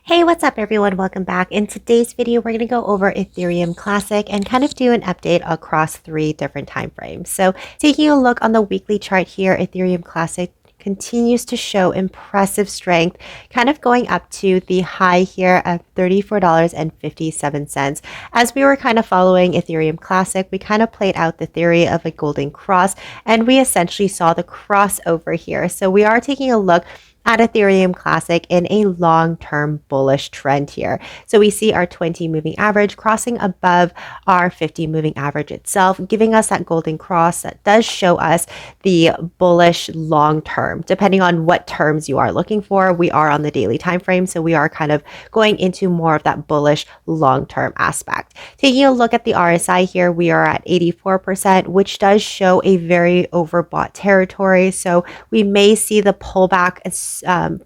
Hey, what's up everyone? Welcome back. In today's video, we're going to go over Ethereum Classic and kind of do an update across 3 different time frames. So taking a look on the weekly chart here, Ethereum Classic continues to show impressive strength, kind of going up to the high here of $34.57. As we were kind of following Ethereum Classic, we kind of played out the theory of a golden cross, and we essentially saw the crossover here. So we are taking a look at Ethereum Classic in a long-term bullish trend here. So we see our 20 moving average crossing above our 50 moving average itself, giving us that golden cross that does show us the bullish long term. Depending on what terms you are looking for, we are on the daily time frame, so we are kind of going into more of that bullish long-term aspect. Taking a look at the RSI here, we are at 84%, which does show a very overbought territory. So we may see the pullback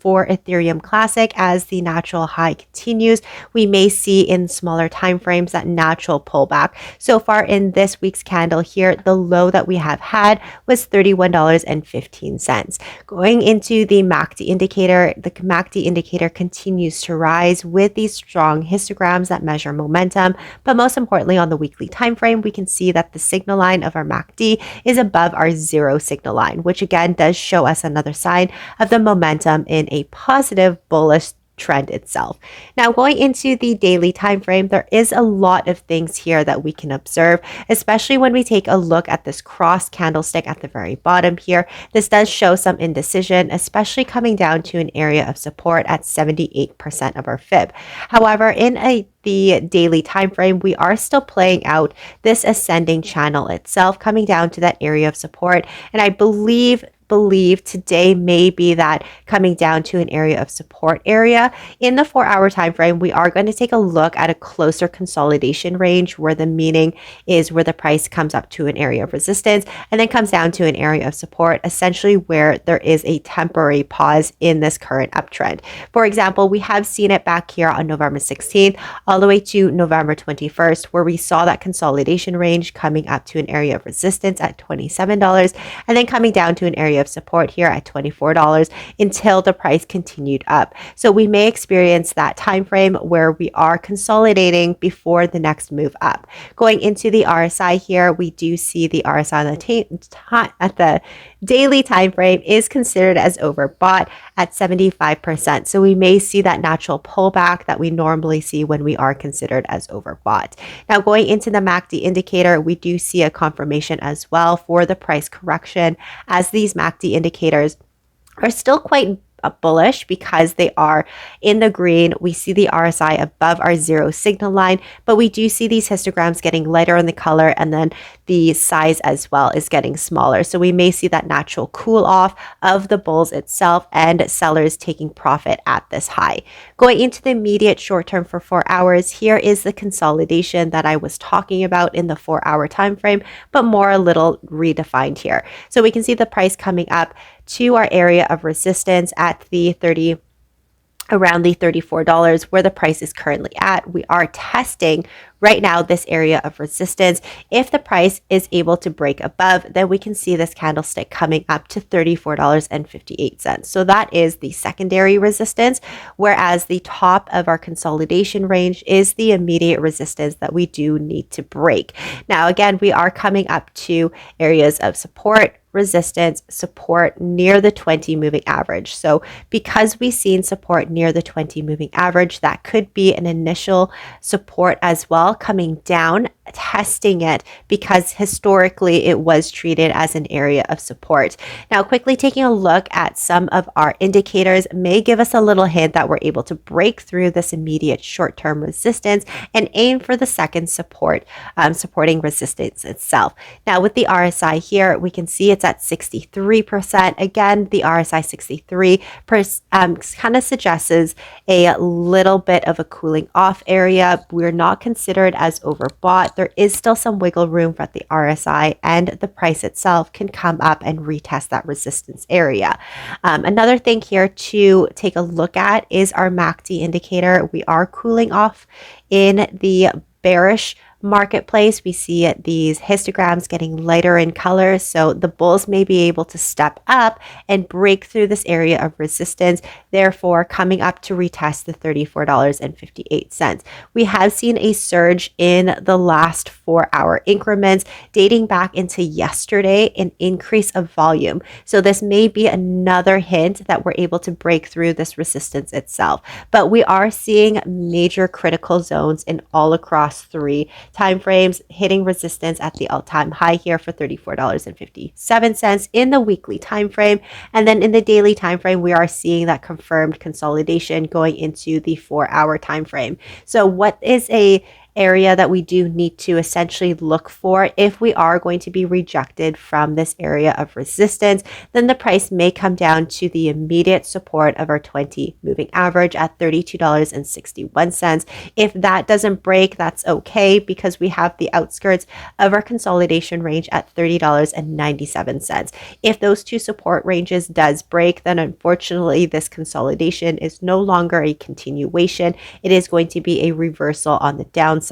for Ethereum Classic as the natural high continues. We may see in smaller time frames that natural pullback. So far in this week's candle here, the low that we have had was $31.15. Going into the MACD indicator, the MACD indicator continues to rise with these strong histograms that measure momentum. But most importantly, on the weekly time frame, we can see that the signal line of our MACD is above our zero signal line, which again does show us another sign of the momentum in a positive bullish trend itself. Now, going into the daily time frame, there is a lot of things here that we can observe, especially when we take a look at this cross candlestick at the very bottom here. This does show some indecision, especially coming down to an area of support at 78% of our fib. However, in the daily time frame, we are still playing out this ascending channel itself, coming down to that area of support, and I believe today may be that coming down to an area of support area. In the 4-hour time frame, we are going to take a look at a closer consolidation range, where the meaning is where the price comes up to an area of resistance and then comes down to an area of support, essentially where there is a temporary pause in this current uptrend. For example, we have seen it back here on November 16th all the way to November 21st, where we saw that consolidation range coming up to an area of resistance at $27 and then coming down to an area of support here at $24 until the price continued up. So we may experience that time frame where we are consolidating before the next move up. Going into the RSI here, we do see the RSI at the daily time frame is considered as overbought at 75%. So we may see that natural pullback that we normally see when we are considered as overbought. Now, going into the MACD indicator, we do see a confirmation as well for the price correction, as these MACD indicators are still quite bullish because they are in the green. We see the RSI above our zero signal line, but we do see these histograms getting lighter in the color, and then the size as well is getting smaller. So we may see that natural cool off of the bulls itself and sellers taking profit at this high. Going into the immediate short term for 4 hours, here is the consolidation that I was talking about in the 4-hour time frame, but more a little redefined here. So we can see the price coming up to our area of resistance at around the $34 where the price is currently at. We are testing right now this area of resistance. If the price is able to break above, then we can see this candlestick coming up to $34.58. So that is the secondary resistance, whereas the top of our consolidation range is the immediate resistance that we do need to break. Now, again, we are coming up to areas of support, resistance, support near the 20 moving average. So because we've seen support near the 20 moving average, that could be an initial support as well, coming down, testing it, because historically it was treated as an area of support. Now, quickly taking a look at some of our indicators may give us a little hint that we're able to break through this immediate short-term resistance and aim for the second support, supporting resistance itself. Now, with the RSI here, we can see it's at 63%. Again, the RSI 63 kind of suggests a little bit of a cooling off area. We're not considered as overbought. There is still some wiggle room for the RSI, and the price itself can come up and retest that resistance area. Another thing here to take a look at is our MACD indicator. We are cooling off in the bearish marketplace, we see these histograms getting lighter in color. So the bulls may be able to step up and break through this area of resistance, therefore coming up to retest the $34.58. We have seen a surge in the last 4-hour increments dating back into yesterday, an increase of volume. So this may be another hint that we're able to break through this resistance itself. But we are seeing major critical zones in all across 3 timeframes, hitting resistance at the all-time high here for $34.57 in the weekly time frame. And then in the daily time frame, we are seeing that confirmed consolidation going into the 4-hour time frame. So what is a area that we do need to essentially look for if we are going to be rejected from this area of resistance, then the price may come down to the immediate support of our 20 moving average at $32.61. If that doesn't break, that's okay, because we have the outskirts of our consolidation range at $30.97. If those two support ranges does break, then unfortunately this consolidation is no longer a continuation. It is going to be a reversal on the downside,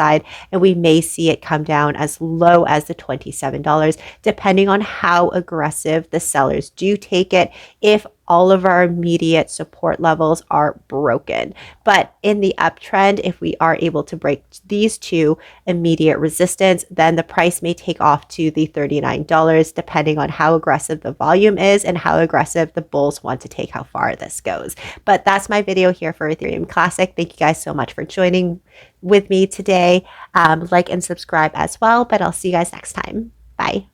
and we may see it come down as low as the $27, depending on how aggressive the sellers do take it, if all of our immediate support levels are broken. But in the uptrend, if we are able to break these two immediate resistance, then the price may take off to the $39, depending on how aggressive the volume is and how aggressive the bulls want to take how far this goes. But that's my video here for Ethereum Classic. Thank you guys so much for joining with me today. Like and subscribe as well, but I'll see you guys next time. Bye.